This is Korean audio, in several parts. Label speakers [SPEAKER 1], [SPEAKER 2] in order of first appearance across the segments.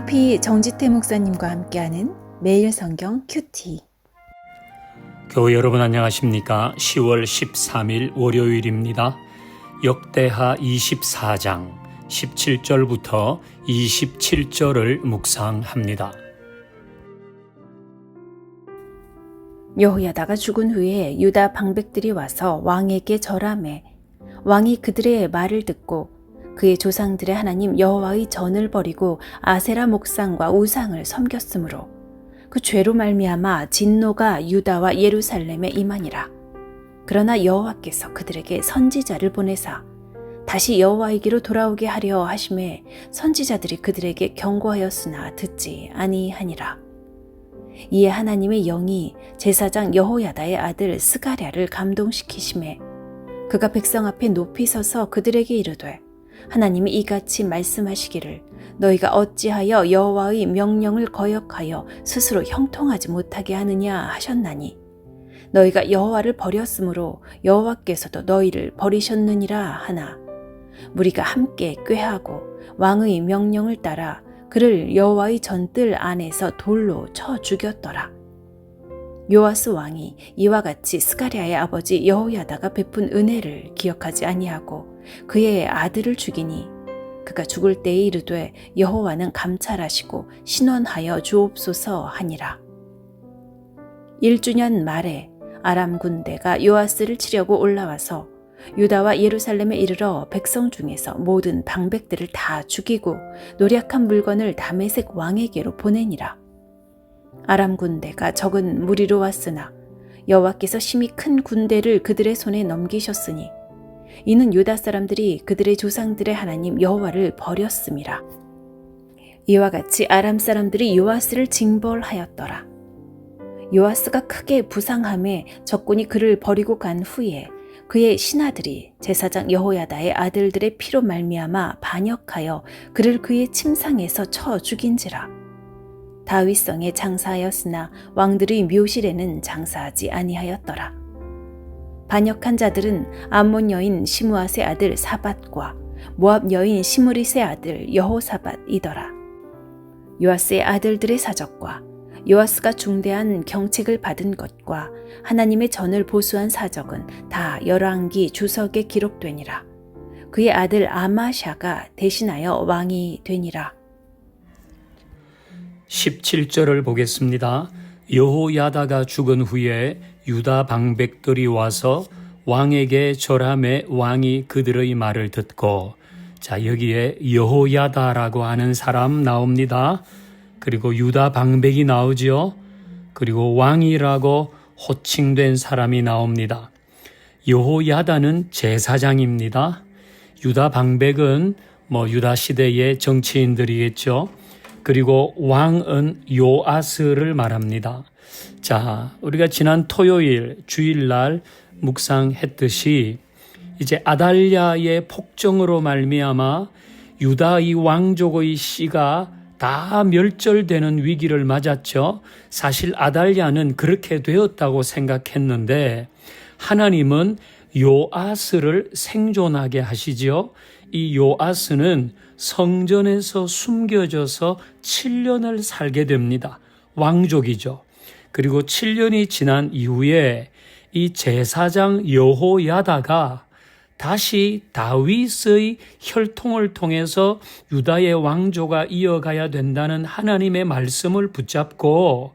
[SPEAKER 1] LP 정지태 목사님과 함께하는 매일 성경 큐티.
[SPEAKER 2] 교회 여러분 안녕하십니까? 10월 13일 월요일입니다. 역대하 24장 17절부터 27절을 묵상합니다.
[SPEAKER 1] 여호야다가 죽은 후에 유다 방백들이 와서 왕에게 절하매 왕이 그들의 말을 듣고 그의 조상들의 하나님 여호와의 전을 버리고 아세라 목상과 우상을 섬겼으므로 그 죄로 말미암아 진노가 유다와 예루살렘에 임하니라. 그러나 여호와께서 그들에게 선지자를 보내사 다시 여호와에게로 돌아오게 하려 하심에 선지자들이 그들에게 경고하였으나 듣지 아니하니라. 이에 하나님의 영이 제사장 여호야다의 아들 스가랴를 감동시키심에 그가 백성 앞에 높이 서서 그들에게 이르되 하나님이 이같이 말씀하시기를 너희가 어찌하여 여호와의 명령을 거역하여 스스로 형통하지 못하게 하느냐 하셨나니 너희가 여호와를 버렸으므로 여호와께서도 너희를 버리셨느니라 하나 무리가 함께 꾀하고 왕의 명령을 따라 그를 여호와의 전뜰 안에서 돌로 쳐 죽였더라. 요아스 왕이 이와 같이 스가랴의 아버지 여호야다가 베푼 은혜를 기억하지 아니하고 그의 아들을 죽이니 그가 죽을 때에 이르되 여호와는 감찰하시고 신원하여 주옵소서 하니라. 1주년 말에 아람 군대가 요아스를 치려고 올라와서 유다와 예루살렘에 이르러 백성 중에서 모든 방백들을 다 죽이고 노략한 물건을 다메섹 왕에게로 보내니라. 아람 군대가 적은 무리로 왔으나 여호와께서 심히 큰 군대를 그들의 손에 넘기셨으니 이는 유다 사람들이 그들의 조상들의 하나님 여호와를 버렸음이라. 이와 같이 아람 사람들이 요아스를 징벌하였더라. 요아스가 크게 부상함에 적군이 그를 버리고 간 후에 그의 신하들이 제사장 여호야다의 아들들의 피로 말미암아 반역하여 그를 그의 침상에서 쳐 죽인지라. 다윗성에 장사하였으나 왕들의 묘실에는 장사하지 아니하였더라. 반역한 자들은 암몬 여인 시므앗의 아들 사밧과 모압 여인 시므릿의 아들 여호사밧이더라. 요아스의 아들들의 사적과 요아스가 중대한 경책을 받은 것과 하나님의 전을 보수한 사적은 다 열왕기 주석에 기록되니라. 그의 아들 아마샤가 대신하여 왕이 되니라.
[SPEAKER 2] 17절을 보겠습니다. 여호야다가 죽은 후에 유다 방백들이 와서 왕에게 절하매 왕이 그들의 말을 듣고 자 여기에 여호야다라고 하는 사람 나옵니다. 그리고 유다 방백이 나오지요. 그리고 왕이라고 호칭된 사람이 나옵니다. 여호야다는 제사장입니다. 유다 방백은 유다 시대의 정치인들이겠죠. 그리고 왕은 요아스를 말합니다. 자, 우리가 지난 토요일 주일날 묵상했듯이 이제 아달랴의 폭정으로 말미암아 유다의 왕족의 씨가 다 멸절되는 위기를 맞았죠. 사실 아달랴는 그렇게 되었다고 생각했는데 하나님은 요아스를 생존하게 하시지요. 이 요아스는 성전에서 숨겨져서 7년을 살게 됩니다. 왕족이죠. 그리고 7년이 지난 이후에 이 제사장 여호야다가 다시 다윗의 혈통을 통해서 유다의 왕조가 이어가야 된다는 하나님의 말씀을 붙잡고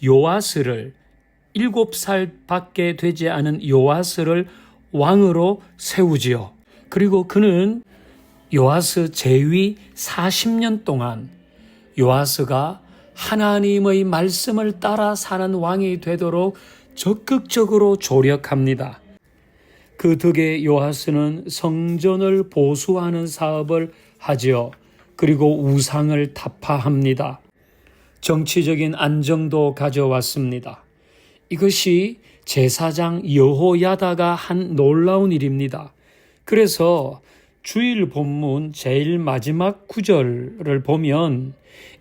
[SPEAKER 2] 요아스를 7살밖에 되지 않은 요아스를 왕으로 세우지요. 그리고 그는 요아스 재위 40년 동안 요아스가 하나님의 말씀을 따라 사는 왕이 되도록 적극적으로 조력합니다. 그 덕에 요아스는 성전을 보수하는 사업을 하지요. 그리고 우상을 타파합니다. 정치적인 안정도 가져왔습니다. 이것이 제사장 여호야다가 한 놀라운 일입니다. 그래서 주일 본문 제일 마지막 구절을 보면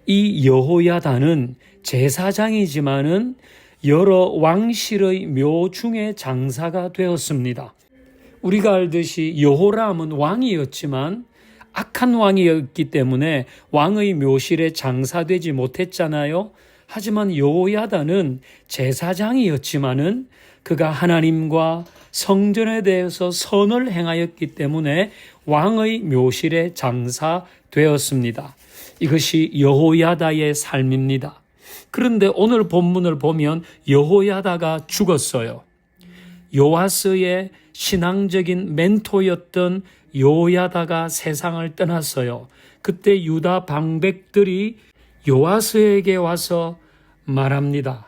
[SPEAKER 2] 이 여호야다는 제사장이지만은 여러 왕실의 묘 중에 장사가 되었습니다. 우리가 알듯이 여호람은 왕이었지만 악한 왕이었기 때문에 왕의 묘실에 장사되지 못했잖아요. 하지만 여호야다는 제사장이었지만은 그가 하나님과 성전에 대해서 선을 행하였기 때문에 왕의 묘실에 장사되었습니다. 이것이 여호야다의 삶입니다. 그런데 오늘 본문을 보면 여호야다가 죽었어요. 요아스의 신앙적인 멘토였던 여호야다가 세상을 떠났어요. 그때 유다 방백들이 요아스에게 와서 말합니다.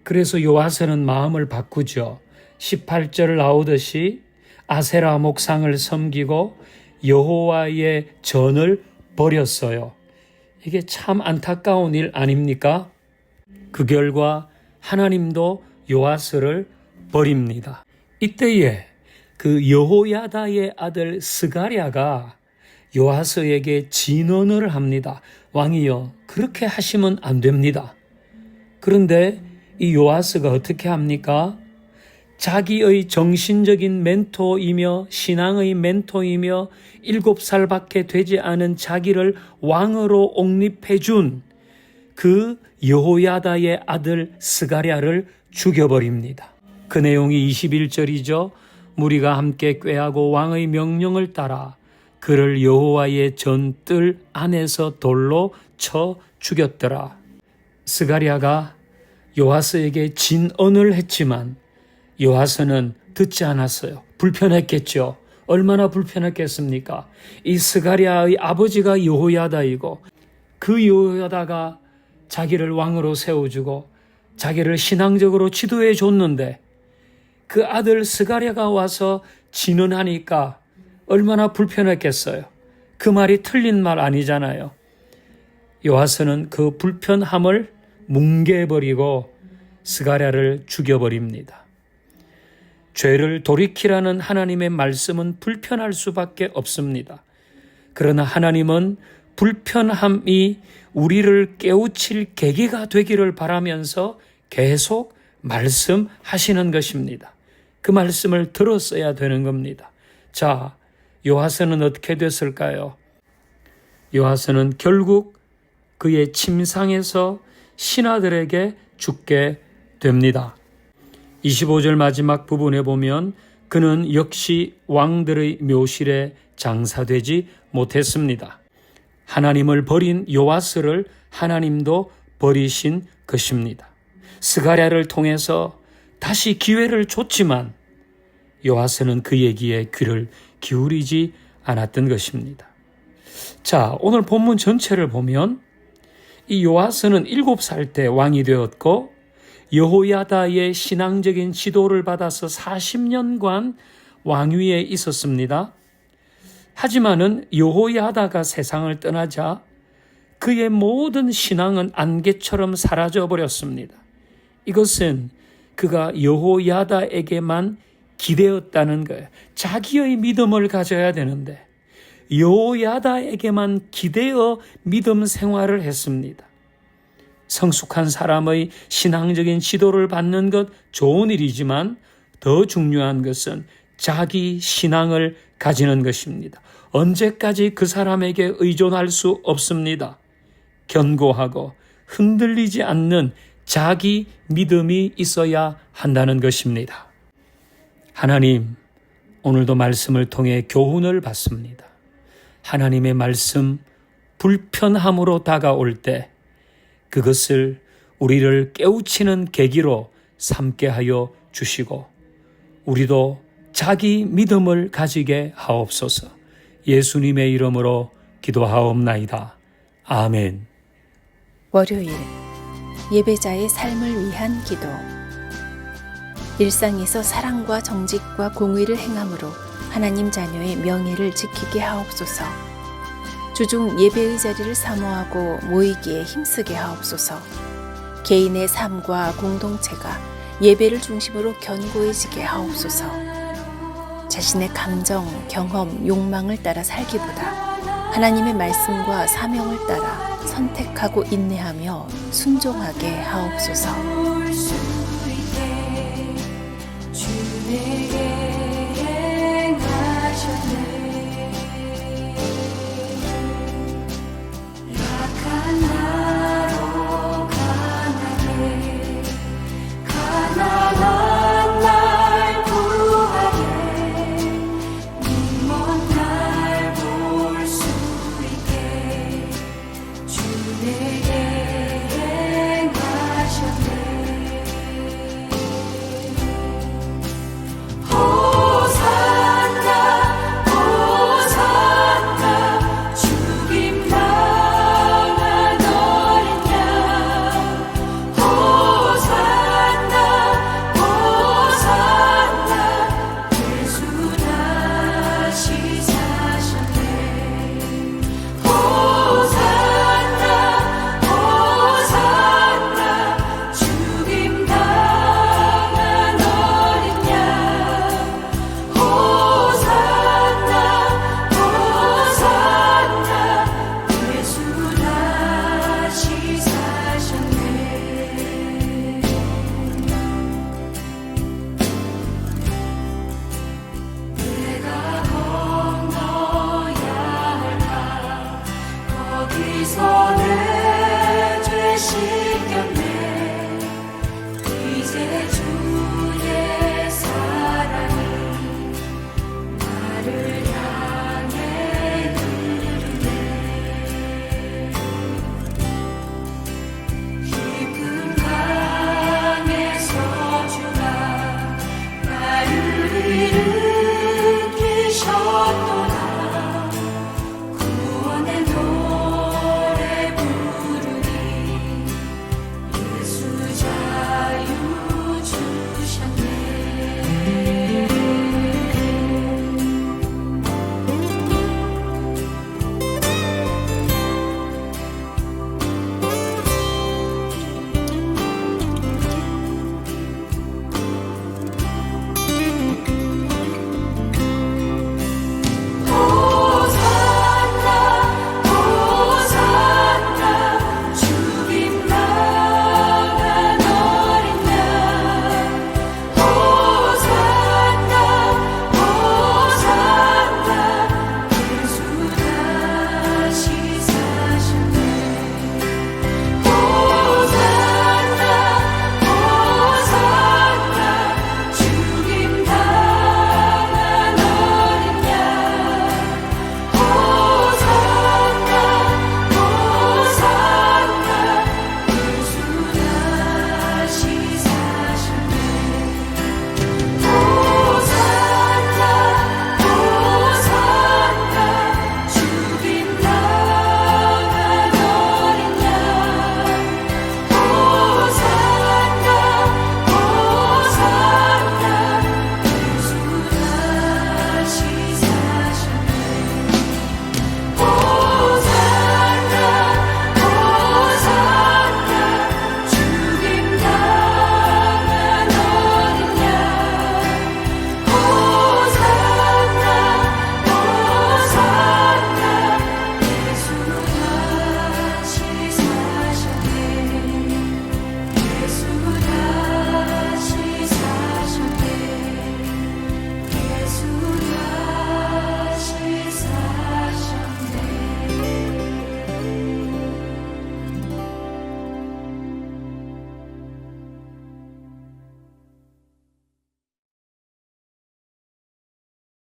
[SPEAKER 2] 그래서 요아스는 마음을 바꾸죠. 18절 나오듯이 아세라 목상을 섬기고 여호와의 전을 버렸어요. 이게 참 안타까운 일 아닙니까? 그 결과 하나님도 요아스를 버립니다. 이때에 그 여호야다의 아들 스가랴가 요아스에게 진언을 합니다. 왕이여, 그렇게 하시면 안 됩니다. 그런데 이 요아스가 어떻게 합니까? 자기의 정신적인 멘토이며 신앙의 멘토이며 7살밖에 되지 않은 자기를 왕으로 옹립해 준 그 여호야다의 아들 스가랴를 죽여버립니다. 그 내용이 21절이죠. 무리가 함께 꾀하고 왕의 명령을 따라 그를 여호와의 전뜰 안에서 돌로 쳐 죽였더라. 스가랴가 요아스에게 진언을 했지만 요아스는 듣지 않았어요. 불편했겠죠. 얼마나 불편했겠습니까? 이 스가랴의 아버지가 여호야다이고 그 여호야다가 자기를 왕으로 세워주고 자기를 신앙적으로 지도해 줬는데 그 아들 스가랴가 와서 진언하니까 얼마나 불편했겠어요. 그 말이 틀린 말 아니잖아요. 요아스는 그 불편함을 뭉개버리고 스가랴를 죽여버립니다. 죄를 돌이키라는 하나님의 말씀은 불편할 수밖에 없습니다. 그러나 하나님은 불편함이 우리를 깨우칠 계기가 되기를 바라면서 계속 말씀하시는 것입니다. 그 말씀을 들었어야 되는 겁니다. 자, 요아스는 어떻게 됐을까요? 요아스는 결국 그의 침상에서 신하들에게 죽게 됩니다. 25절 마지막 부분에 보면 그는 역시 왕들의 묘실에 장사되지 못했습니다. 하나님을 버린 요아스를 하나님도 버리신 것입니다. 스가랴를 통해서 다시 기회를 줬지만 요아스는 그 얘기에 귀를 기울이지 않았던 것입니다. 자, 오늘 본문 전체를 보면 이 요아스는 7살 때 왕이 되었고 여호야다의 신앙적인 지도를 받아서 40년간 왕위에 있었습니다. 하지만은 여호야다가 세상을 떠나자 그의 모든 신앙은 안개처럼 사라져 버렸습니다. 이것은 그가 여호야다에게만 기대었다는 거예요. 자기의 믿음을 가져야 되는데 여호야다에게만 기대어 믿음 생활을 했습니다. 성숙한 사람의 신앙적인 지도를 받는 것 좋은 일이지만 더 중요한 것은 자기 신앙을 가지는 것입니다. 언제까지 그 사람에게 의존할 수 없습니다. 견고하고 흔들리지 않는 자기 믿음이 있어야 한다는 것입니다. 하나님, 오늘도 말씀을 통해 교훈을 받습니다. 하나님의 말씀 불편함으로 다가올 때 그것을 우리를 깨우치는 계기로 삼게 하여 주시고 우리도 자기 믿음을 가지게 하옵소서. 예수님의 이름으로 기도하옵나이다. 아멘.
[SPEAKER 1] 월요일 예배자의 삶을 위한 기도. 일상에서 사랑과 정직과 공의를 행함으로 하나님 자녀의 명예를 지키게 하옵소서. 주중 예배의 자리를 사모하고 모이기에 힘쓰게 하옵소서. 개인의 삶과 공동체가 예배를 중심으로 견고해지게 하옵소서. 자신의 감정, 경험, 욕망을 따라 살기보다 하나님의 말씀과 사명을 따라 선택하고 인내하며 순종하게 하옵소서.